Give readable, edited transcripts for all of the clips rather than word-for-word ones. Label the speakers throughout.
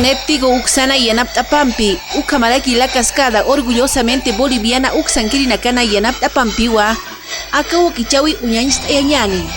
Speaker 1: Néptigo Uxana Yanaptapampi, Ucamaraki la Cascada, orgullosamente boliviana Uxanquirinacana Yanaptapampiwa, Acabo Kichawi Uñañista Yañani.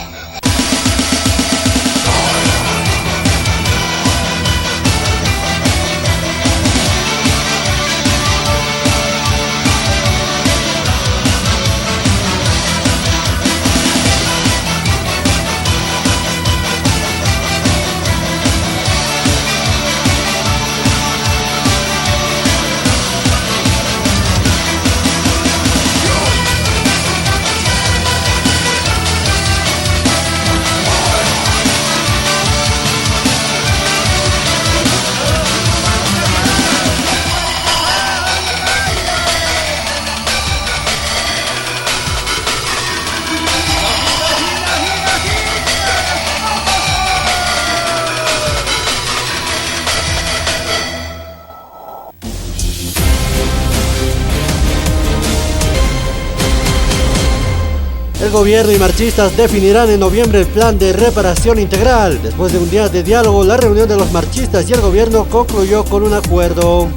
Speaker 2: El gobierno y marchistas definirán en noviembre el plan de reparación integral. Después de un día de diálogo, la reunión de los marchistas y el gobierno concluyó con un acuerdo.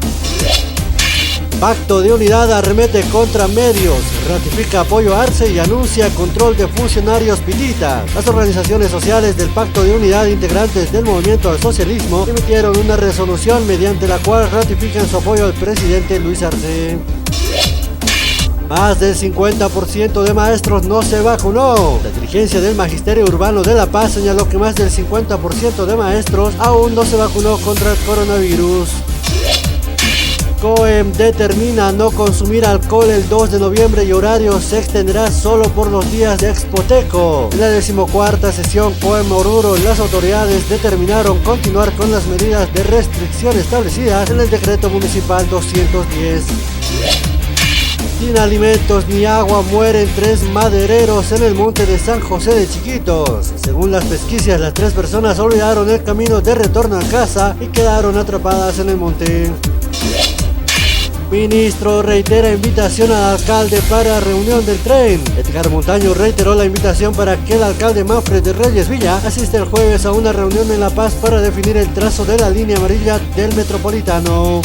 Speaker 2: Pacto de Unidad arremete contra medios, ratifica apoyo a Arce y anuncia control de funcionarios pilitas. Las organizaciones sociales del Pacto de Unidad, integrantes del movimiento al socialismo, emitieron una resolución mediante la cual ratifican su apoyo al presidente Luis Arce. Más del 50% de maestros no se vacunó. La dirigencia del Magisterio Urbano de La Paz señaló que más del 50% de maestros aún no se vacunó contra el coronavirus. COEM determina no consumir alcohol el 2 de noviembre y horario se extenderá solo por los días de Expoteco. En la 14ª sesión COEM Oruro, las autoridades determinaron continuar con las medidas de restricción establecidas en el decreto municipal 210. Sin alimentos ni agua mueren 3 madereros en el monte de San José de Chiquitos. Según las pesquisas, las 3 personas olvidaron el camino de retorno a casa y quedaron atrapadas en el monte. Ministro reitera invitación al alcalde para reunión del tren. Edgar Montaño reiteró la invitación para que el alcalde Manfred de Reyes Villa asista el jueves a una reunión en La Paz para definir el trazo de la línea amarilla del metropolitano.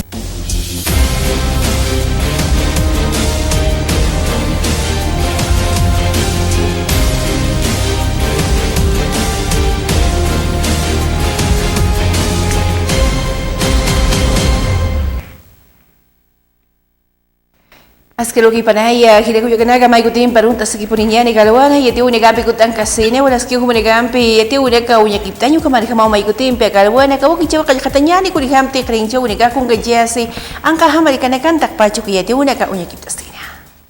Speaker 1: Askelo ki panaya hile kuyo kanaga mai kutin parunta saki puninyani galwana yeti une gapi kutan kasine wala ski humene gampi yeti une ka unya kiptanyu kamari kama mai kutin pe galwana ka wuki chawa katanyani kuri hamte krincha une ka kunga jasi angka hamari kanakan tak pachu ki yeti une ka unya kiptastina.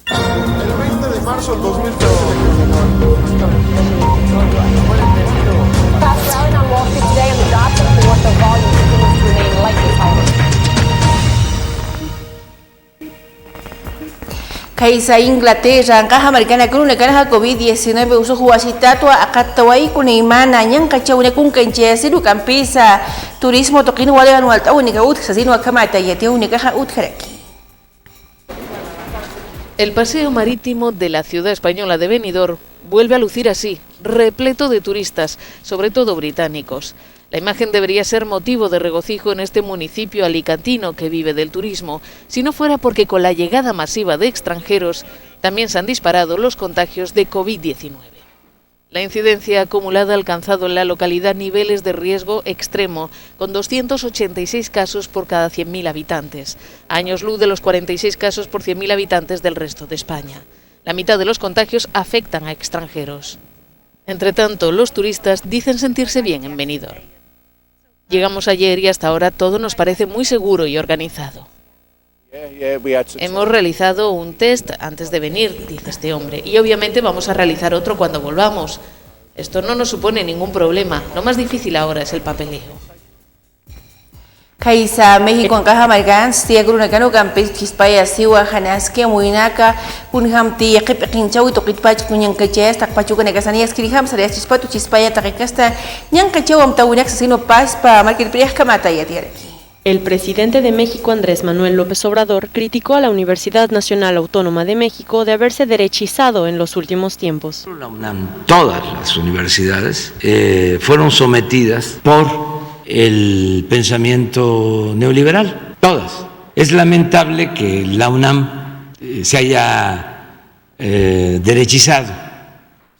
Speaker 3: El 20 de marzo del 2013
Speaker 1: Kaisa Inglaterra, angka Americana kung nagkana COVID-19 uso huwasitatwa akataway kunaimana niyang kachaw na kung kanchesi du kampisa turismo tokin wala anual taon ni kaut sa sino kamata yateo ni kahaut karaki.
Speaker 4: El paseo marítimo de la ciudad española de Benidorm vuelve a lucir así, repleto de turistas, sobre todo británicos. La imagen debería ser motivo de regocijo en este municipio alicantino que vive del turismo, si no fuera porque con la llegada masiva de extranjeros también se han disparado los contagios de COVID-19. La incidencia acumulada ha alcanzado en la localidad niveles de riesgo extremo, con 286 casos por cada 100.000 habitantes, años luz de los 46 casos por 100.000 habitantes del resto de España. La mitad de los contagios afectan a extranjeros. Entre tanto, los turistas dicen sentirse bien en Benidorm. Llegamos ayer y hasta ahora todo nos parece muy seguro y organizado. Hemos realizado un test antes de venir, dice este hombre, y obviamente vamos a realizar otro cuando volvamos. Esto no nos supone ningún problema, lo más difícil ahora es el papeleo.
Speaker 1: Kaisa México ang kahamargan siya guru nagano kampis kispaya siwa hanas ke muinaka kunhamti yakip kinchaw ito kitpach kunyang kaches takpachu ka nagasanias kiriham sa chispatu chispaya takikasta nyang kachaw am tawunak sa sino pas pa markir priyah kamataya tiaraki.
Speaker 5: El presidente de México, Andrés Manuel López Obrador, criticó a la Universidad Nacional Autónoma de México de haberse derechizado en los últimos tiempos.
Speaker 6: La UNAM, todas las universidades fueron sometidas por el pensamiento neoliberal, todas. Es lamentable que la UNAM se haya derechizado.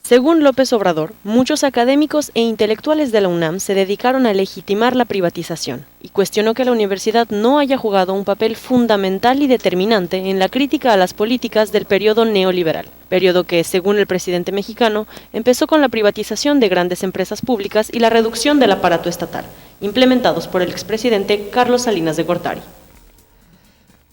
Speaker 5: Según López Obrador, muchos académicos e intelectuales de la UNAM se dedicaron a legitimar la privatización y cuestionó que la universidad no haya jugado un papel fundamental y determinante en la crítica a las políticas del periodo neoliberal, periodo que, según el presidente mexicano, empezó con la privatización de grandes empresas públicas y la reducción del aparato estatal, implementados por el expresidente Carlos Salinas de Gortari.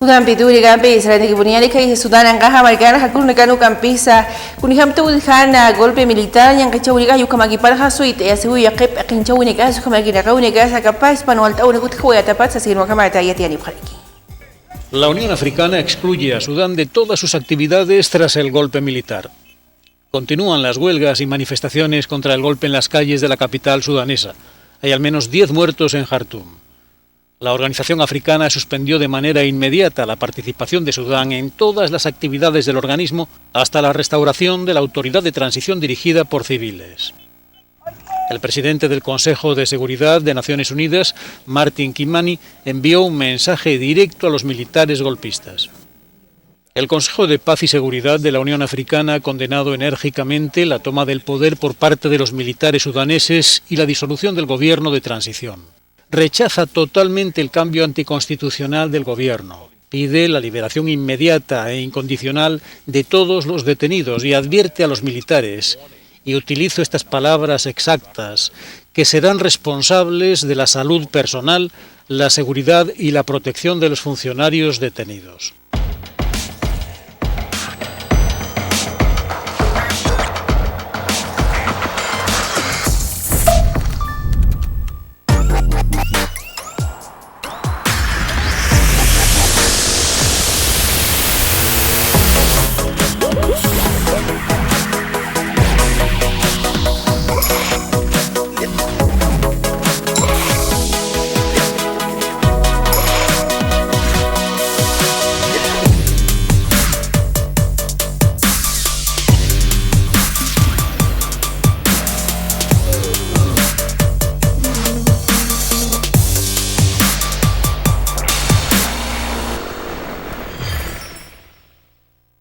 Speaker 1: Ugampi tuli gampi Israel que ponía que Sudán angaja marcana hakun nekanu campisa kuniham tu dihana golpe militar yang kacau ni kayu kamagi parha suit ya sewi yaqib aqinchau ni kasu kamagi na kauni kasa capaz panual tau nekut khoya tapat sa sirwa kama tayati ani bkhariki.
Speaker 7: La Unión Africana excluye a Sudán de todas sus actividades tras el golpe militar. Continúan las huelgas y manifestaciones contra el golpe en las calles de la capital sudanesa. Hay al menos 10 muertos en Jartum. La Organización Africana suspendió de manera inmediata la participación de Sudán en todas las actividades del organismo hasta la restauración de la autoridad de transición dirigida por civiles. El presidente del Consejo de Seguridad de Naciones Unidas, Martin Kimani, envió un mensaje directo a los militares golpistas. El Consejo de Paz y Seguridad de la Unión Africana ha condenado enérgicamente la toma del poder por parte de los militares sudaneses y la disolución del gobierno de transición. Rechaza totalmente el cambio anticonstitucional del gobierno, pide la liberación inmediata e incondicional de todos los detenidos y advierte a los militares, y utilizo estas palabras exactas, que serán responsables de la salud personal, la seguridad y la protección de los funcionarios detenidos.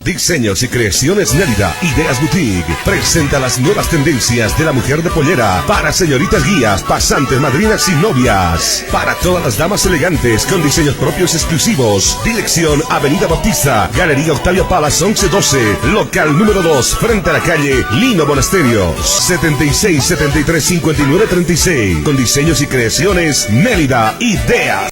Speaker 8: Diseños y creaciones Mérida, Ideas Boutique, presenta las nuevas tendencias de la mujer de pollera para señoritas guías, pasantes, madrinas y novias. Para todas las damas elegantes con diseños propios exclusivos. Dirección Avenida Bautista, Galería Octavia Palas 1112, local número 2, frente a la calle Lino Monasterios, 76 73 59 36. Con diseños y creaciones Mérida, Ideas.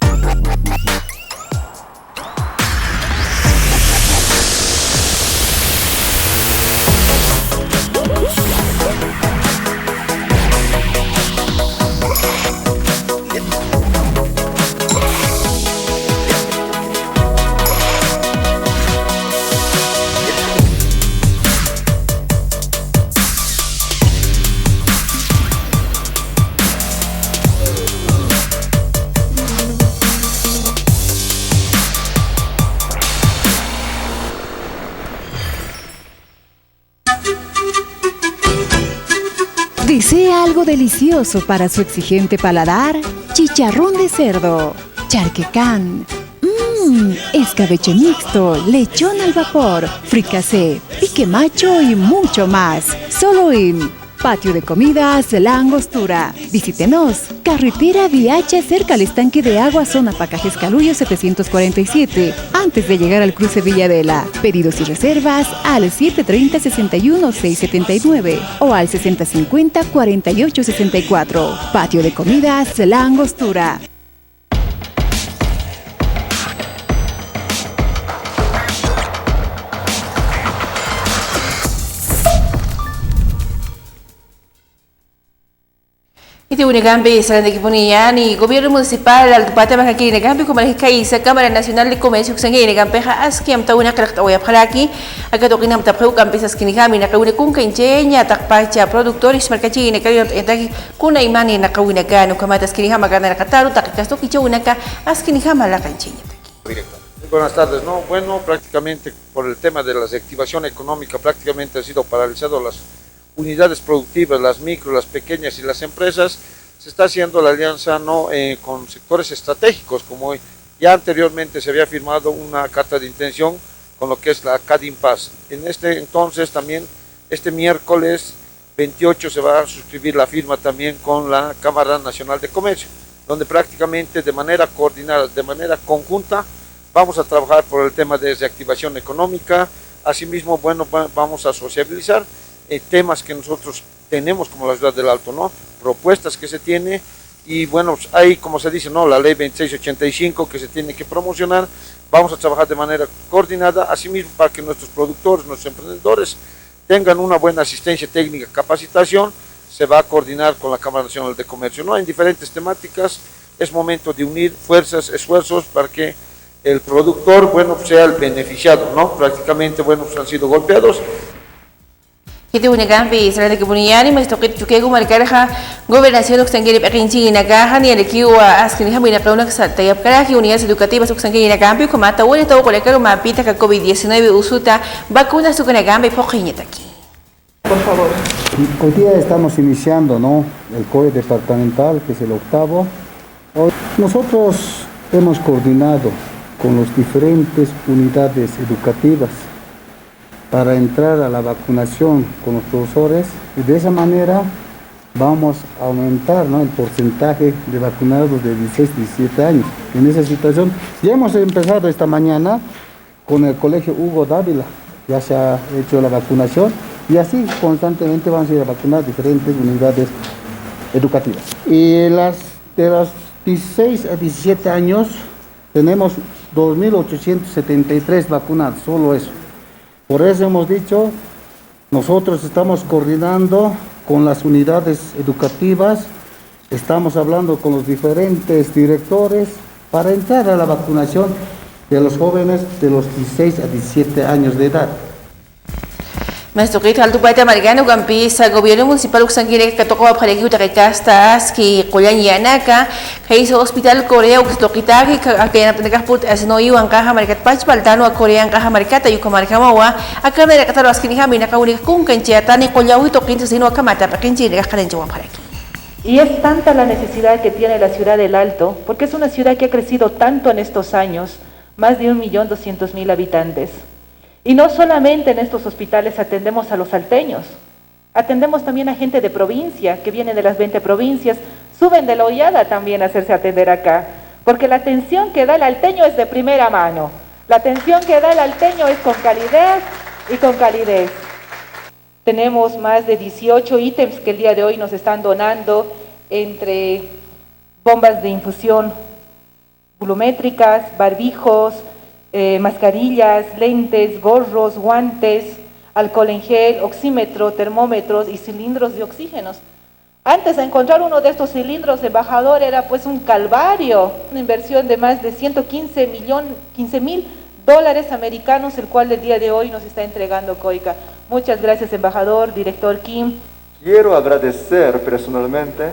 Speaker 9: ¿Desea algo delicioso para su exigente paladar? Chicharrón de cerdo, charquecán, escabeche mixto, lechón al vapor, fricasé, pique macho y mucho más. Solo en Patio de Comidas La Angostura. Visítenos. Carretera Viacha cerca al estanque de agua, zona Pacajes Calullo 747, antes de llegar al cruce Villavela. Pedidos y reservas al 730-61-679 o al 6050-4864. Patio de Comidas La Angostura.
Speaker 1: Iti Unigambi sa Nagipuniyaan y Gobierno Municipal al Tupata Makaki Nagambi como la sa Cámara Nacional de Comercio Kusangay Nagambi aski am tauna kalaktaoy apharaki agatokin am tapeu kampisas kinigami nakawina kung kainchenya takpacha productores markachi nakayo etaki kuna imani nakawina gano kamatas kinigama gana nakataru takikasto kichuna ka askinigama la kanchenya.
Speaker 3: Buenas tardes, ¿no? Bueno, prácticamente por el tema de la reactivación económica prácticamente han sido paralizadas las unidades productivas, las micro, las pequeñas y las empresas. se está haciendo la alianza ¿no? Con sectores estratégicos, como ya anteriormente se había firmado una carta de intención con lo que es la CADIMPAS. En este entonces también, este miércoles 28 se va a suscribir la firma también con la Cámara Nacional de Comercio, donde prácticamente de manera coordinada, de manera conjunta, vamos a trabajar por el tema de reactivación económica. Asimismo, bueno, vamos a sociabilizar temas que nosotros tenemos como la ciudad del Alto, ¿no? Propuestas que se tiene y bueno, pues hay, como se dice, ¿no? La ley 2685 que se tiene que promocionar. Vamos a trabajar de manera coordinada, asimismo para que nuestros productores, nuestros emprendedores tengan una buena asistencia técnica, capacitación. Se va a coordinar con la Cámara Nacional de Comercio, ¿no? En diferentes temáticas. Es momento de unir fuerzas, esfuerzos para que el productor, bueno, sea el beneficiado, ¿no? Prácticamente, bueno, pues han sido golpeados.
Speaker 1: Kiti unigampi Israel que buniyani mas toqit chukego markarha gobernación oxangiri pekinchi inagaha ni elekiwa askini hamina kauna sa tayap karaki unidades educativas oxangiri inagampi como ata wala tawo kolekaro mapita ka COVID-19 usuta vacunas tukanagampi poqiñetaki.
Speaker 10: Por favor. Hoy día estamos iniciando, ¿no? El COE departamental, que es el 8º. Hoy nosotros hemos coordinado con las diferentes unidades educativas para entrar a la vacunación con los profesores y de esa manera vamos a aumentar, ¿no? El porcentaje de vacunados de 16 a 17 años. En esa situación ya hemos empezado esta mañana con el colegio Hugo Dávila, ya se ha hecho la vacunación y así constantemente vamos a ir a vacunar diferentes unidades educativas. Y de los 16 a 17 años tenemos 2.873 vacunados, solo eso. Por eso hemos dicho, nosotros estamos coordinando con las unidades educativas, estamos hablando con los diferentes directores para entrar a la vacunación de los jóvenes de los 16 a 17 años de edad.
Speaker 1: Mas toqit alto pata margano gampi sa gobierno municipal uksangire ka toko phalegi utakastas ki qoyan yanaka kaiso hospital Korea uktokitagi ka akena put asno iwan ka markat pach paltano a Korean ka markata yu kamarka mawa akana da kataro askini hami na kauni kun kanchata ni qoyawi toqin sino kamata pakinchi de kalan jawan phalegi.
Speaker 11: Y es tanta la necesidad que tiene la ciudad del Alto, porque es una ciudad que ha crecido tanto en estos años, más de 1.200.000 habitantes. Y no solamente en estos hospitales atendemos a los salteños, atendemos también a gente de provincia, que viene de las 20 provincias, suben de la Hollada también a hacerse atender acá, porque la atención que da el alteño es de primera mano, la atención que da el alteño es con calidez y con calidez. Tenemos más de 18 ítems que el día de hoy nos están donando, entre bombas de infusión volumétricas, barbijos, mascarillas, lentes, gorros, guantes, alcohol en gel, oxímetro, termómetros y cilindros de oxígenos. Antes de encontrar uno de estos cilindros, embajador, era pues un calvario, una inversión de más de 15.000 dólares americanos, el cual el día de hoy nos está entregando COICA. Muchas gracias, embajador, director Kim.
Speaker 12: Quiero agradecer personalmente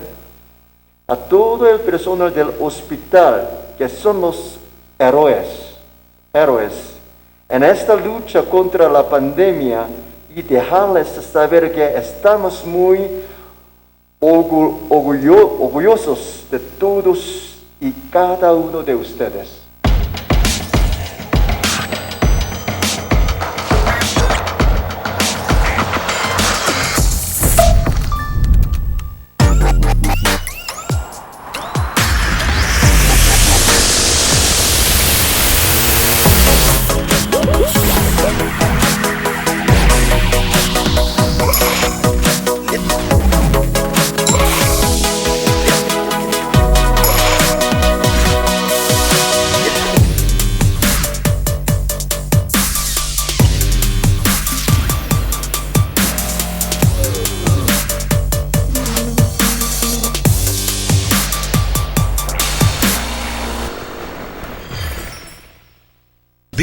Speaker 12: a todo el personal del hospital, que son los héroes en esta lucha contra la pandemia, y dejarles saber que estamos muy orgullosos de todos y cada uno de ustedes.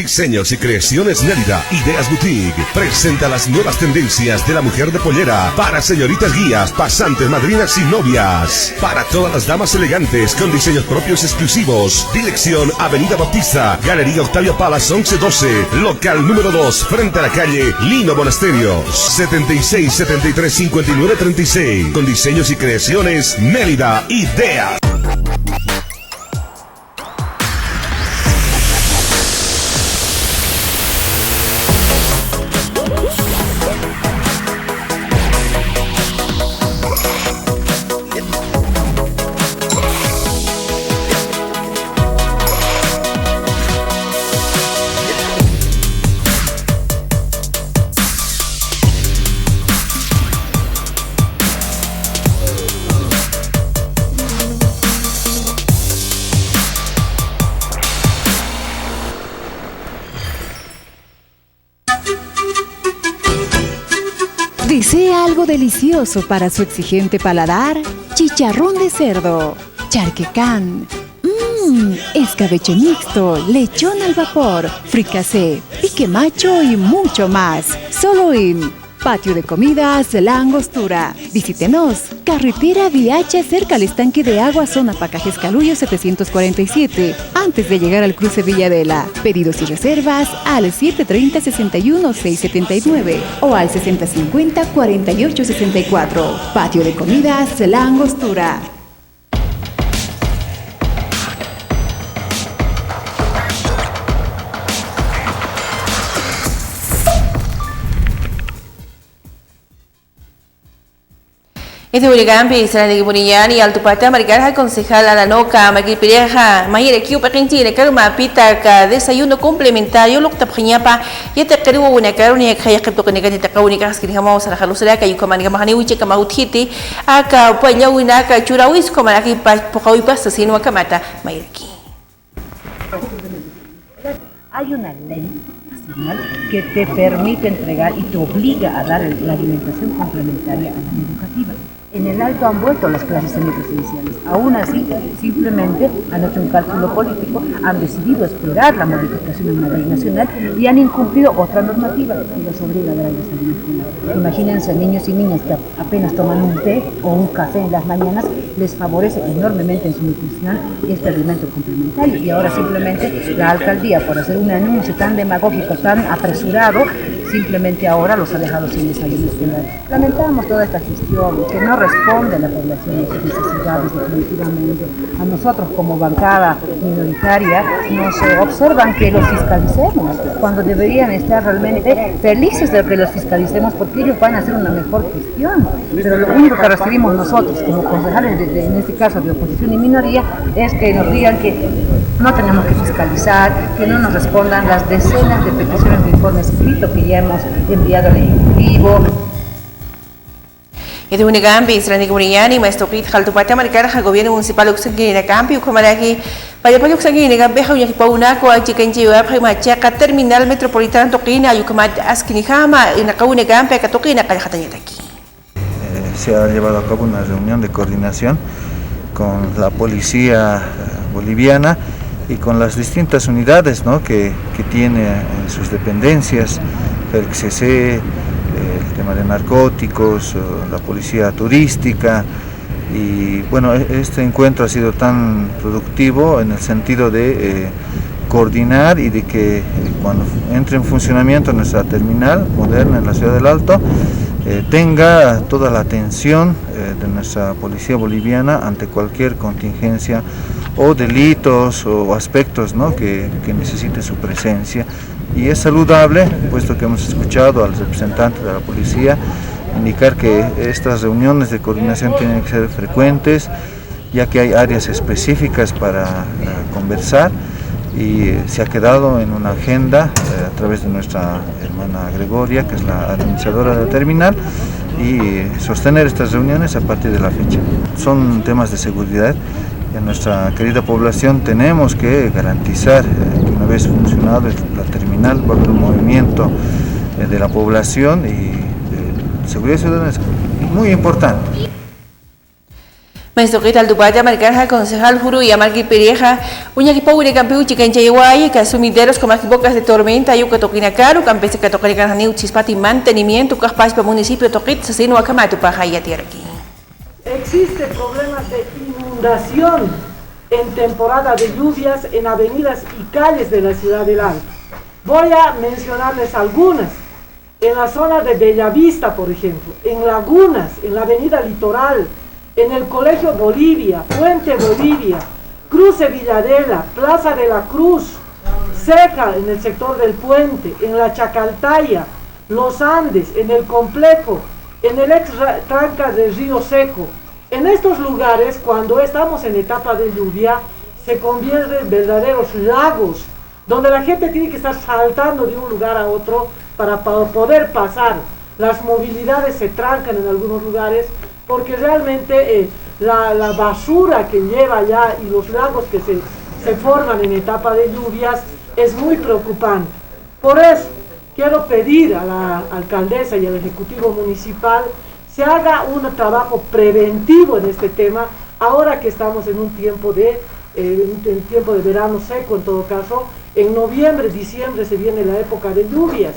Speaker 8: Diseños y Creaciones Nérida, Ideas Boutique, presenta las nuevas tendencias de la mujer de pollera para señoritas guías, pasantes, madrinas y novias. Para todas las damas elegantes con diseños propios exclusivos. Dirección Avenida Bautista, Galería Octavio Palas 1112, local número 2, frente a la calle Lino Monasterios, 76 73 59 36. Con Diseños y Creaciones Nérida, Ideas.
Speaker 9: ¿Desea algo delicioso para su exigente paladar? Chicharrón de cerdo, charquecán, escabeche mixto, lechón al vapor, fricasé, pique macho y mucho más. Solo en Patio de Comidas La Angostura. Visítenos. Carretera Viacha, cerca al estanque de agua, zona Pacajes Caluyo 747, antes de llegar al cruce Villadela. Pedidos y reservas al 730-61-679 o al 6050-4864. Patio de Comidas La Angostura.
Speaker 1: Este Urigampi, Sarani Buriñani, Altupata, Maricaraja, concejal Alanoca, Maquipireja, Mayere Kiupa, Quintile, Karuma, Pita, desayuno complementario, Lucta Pañapa, y te creo una carunia que haya que tocar negativa única, que digamos a la Jalusera, que yo man Gamani, Wichi, Mautiti, Aka, Puella, Winaka, Churawis, como aquí, Pocao pasta, sino Akamata, Mayerki.
Speaker 13: Hay una ley nacional que te permite entregar y te obliga a dar la alimentación complementaria a la educativa. En el Alto han vuelto las clases semipresidenciales. Aún así, simplemente han hecho un cálculo político, han decidido explorar la modificación en la ley nacional y han incumplido otra normativa que los obliga a dar el desayuno escolar. Imagínense niños y niñas que apenas toman un té o un café en las mañanas, les favorece enormemente en su nutrición este alimento complementario. Y ahora simplemente la alcaldía, por hacer un anuncio tan demagógico, tan apresurado, simplemente ahora los ha dejado sin desayuno escolar. Lamentamos toda esta gestión que no responde a la población y sus necesidades definitivamente. A nosotros como bancada minoritaria nos observan que los fiscalicemos, cuando deberían estar realmente felices de que los fiscalicemos porque ellos van a hacer una mejor gestión. Pero lo único que recibimos nosotros como concejales, en este caso de oposición y minoría, es que nos digan que no tenemos que fiscalizar, que no nos respondan las decenas de peticiones de informe escrito que ya hemos enviado al Ejecutivo.
Speaker 1: Itu Unigampi, Sarani Buriñani, Maestro Pit, Jaltupata, Maricaraja, Gobierno Municipal Uxangui, Campi, Ucamaraki, Payapay Uxangui, Gambeja, Uyakipaunako, Chicanchiwa, Primachaca, Terminal Metropolitano Toquina, Yucamat, Askinijama, Inacau Gampi, Catoquina, Calajatayataki.
Speaker 14: Se ha llevado a cabo una reunión de coordinación con la policía boliviana y con las distintas unidades, ¿no?, que tiene en sus dependencias, el CC, el tema de narcóticos, la policía turística. Y bueno, este encuentro ha sido tan productivo en el sentido de coordinar y de que cuando entre en funcionamiento nuestra terminal moderna en la ciudad del Alto, tenga toda la atención de nuestra policía boliviana ante cualquier contingencia o delitos o aspectos, ¿no?, que necesite su presencia. Y es saludable, puesto que hemos escuchado al representante de la policía indicar que estas reuniones de coordinación tienen que ser frecuentes, ya que hay áreas específicas para conversar, y se ha quedado en una agenda a través de nuestra hermana Gregoria, que es la administradora de la terminal, y sostener estas reuniones a partir de la fecha. Son temas de seguridad. En nuestra querida población tenemos que garantizar que una vez funcionado la terminal va a haber un movimiento de la población, y seguridad ciudadana es muy importante.
Speaker 1: Maestro que tal dupaya marcaja concejal Juru y Amarqui Pereja, uña que pobre campeón chica en Chayaguay, que asumideros con más bocas de tormenta, yuca toquina caro, campese que tocar gananiu chispati mantenimiento, capaz para municipio toquit, se no acamatu para ya tierra aquí.
Speaker 15: Existen problemas de inundación en temporada de lluvias en avenidas y calles de la ciudad del Alto. Voy a mencionarles algunas. En la zona de Bellavista, por ejemplo, en Lagunas, en la avenida Litoral, en el Colegio Bolivia, Puente Bolivia, Cruce Villadela, Plaza de la Cruz, Ceja en el sector del Puente, en la Chacaltaya, Los Andes, en el Complejo, en el ex tranca de Río Seco. En estos lugares, cuando estamos en etapa de lluvia, se convierten en verdaderos lagos, donde la gente tiene que estar saltando de un lugar a otro para poder pasar. Las movilidades se trancan en algunos lugares, porque realmente la basura que lleva allá y los lagos que se forman en etapa de lluvias es muy preocupante. Por eso quiero pedir a la alcaldesa y al ejecutivo municipal se haga un trabajo preventivo en este tema, ahora que estamos en un tiempo de verano seco. En todo caso, en noviembre, diciembre se viene la época de lluvias.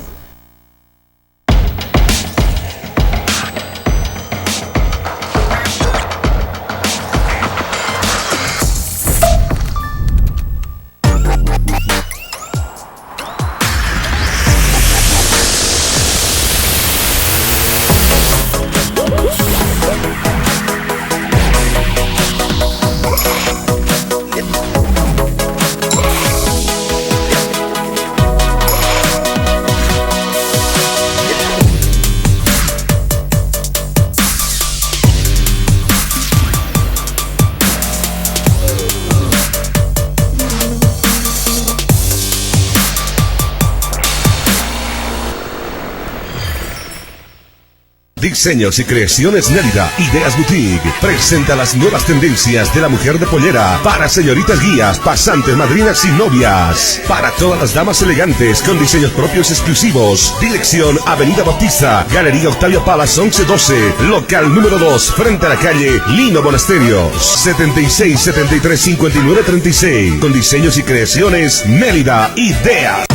Speaker 8: Diseños y creaciones Nélida, Ideas Boutique, presenta las nuevas tendencias de la mujer de pollera para señoritas guías, pasantes, madrinas y novias. Para todas las damas elegantes con diseños propios exclusivos. Dirección Avenida Bautista, Galería Octavio Palas 1112, local número 2, frente a la calle Lino Monasterios. 76 73 59 36. Con diseños y creaciones Nélida, Ideas.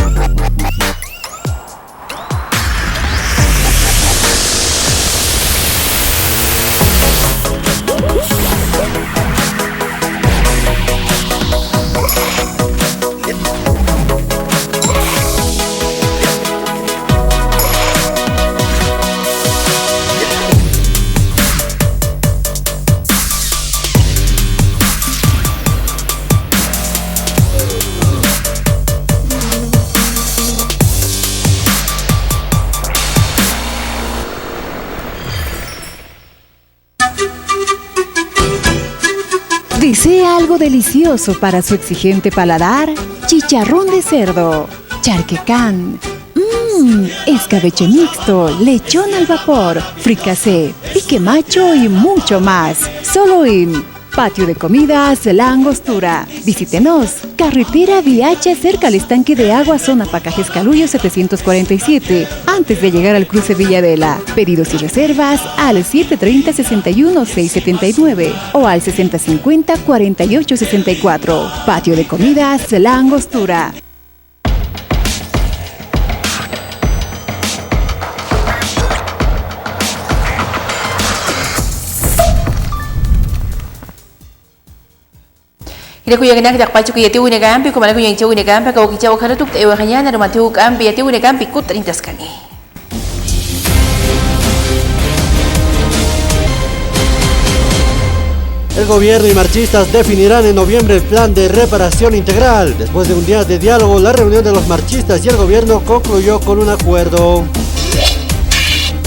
Speaker 9: ¿Desea algo delicioso para su exigente paladar? Chicharrón de cerdo, charquecán, escabeche mixto, lechón al vapor, fricasé, pique macho y mucho más. Solo en Patio de Comidas La Angostura. Visítenos. Carretera Viacha, cerca al estanque de agua, zona Pacajes Caluyo 747, antes de llegar al cruce Villadela. Pedidos y reservas al 730-61-679 o al 6050-4864. Patio de Comidas La Angostura.
Speaker 1: Ila kuya ganak dak pacu kuya tiu negampi kumala kuya tiu negampi kau kicau karatuk ewa kanyana rumah tiu kampi ya tiu negampi kut 30 kani.
Speaker 2: El gobierno y marchistas definirán en noviembre el plan de reparación integral. Después de un día de diálogo, la reunión de los marchistas y el gobierno concluyó con un acuerdo.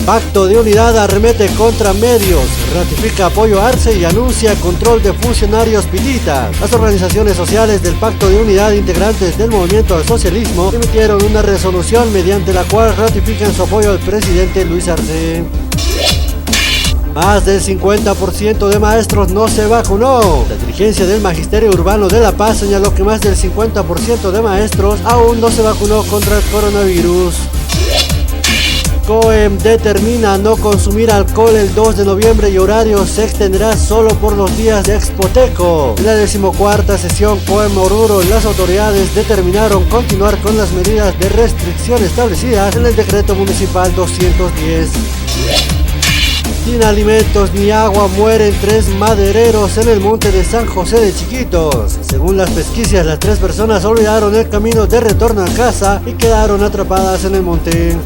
Speaker 2: Pacto de Unidad arremete contra medios, ratifica apoyo a Arce y anuncia control de funcionarios pilitas. Las organizaciones sociales del Pacto de Unidad, integrantes del movimiento al socialismo, emitieron una resolución mediante la cual ratifican su apoyo al presidente Luis Arce. Más del 50% de maestros no se vacunó. La dirigencia del Magisterio Urbano de La Paz señaló que más del 50% de maestros aún no se vacunó contra el coronavirus. COEM determina no consumir alcohol el 2 de noviembre y horario se extenderá solo por los días de Expoteco. En la 14ª sesión COEM Oruro, las autoridades determinaron continuar con las medidas de restricción establecidas en el decreto municipal 210. Sin alimentos ni agua mueren 3 madereros en el monte de San José de Chiquitos. Según las pesquisas, las 3 personas olvidaron el camino de retorno a casa y quedaron atrapadas en el monte.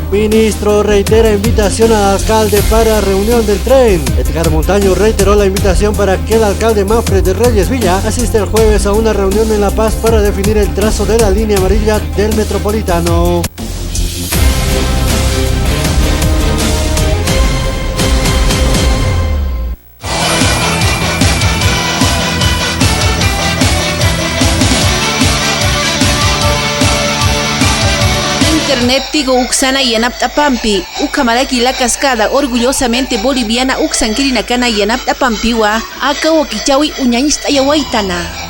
Speaker 2: Ministro reitera invitación al alcalde para reunión del tren. Edgar Montaño reiteró la invitación para que el alcalde Manfred de Reyes Villa asista el jueves a una reunión en La Paz para definir el trazo de la línea amarilla del metropolitano.
Speaker 1: Internet Tigo Uxana y Yanaptapampi, Ucamaraki la cascada, orgullosamente boliviana Uxanquirinacana y Yanaptapampiwa, Aka Wakichawi Uñañista Yawaitana.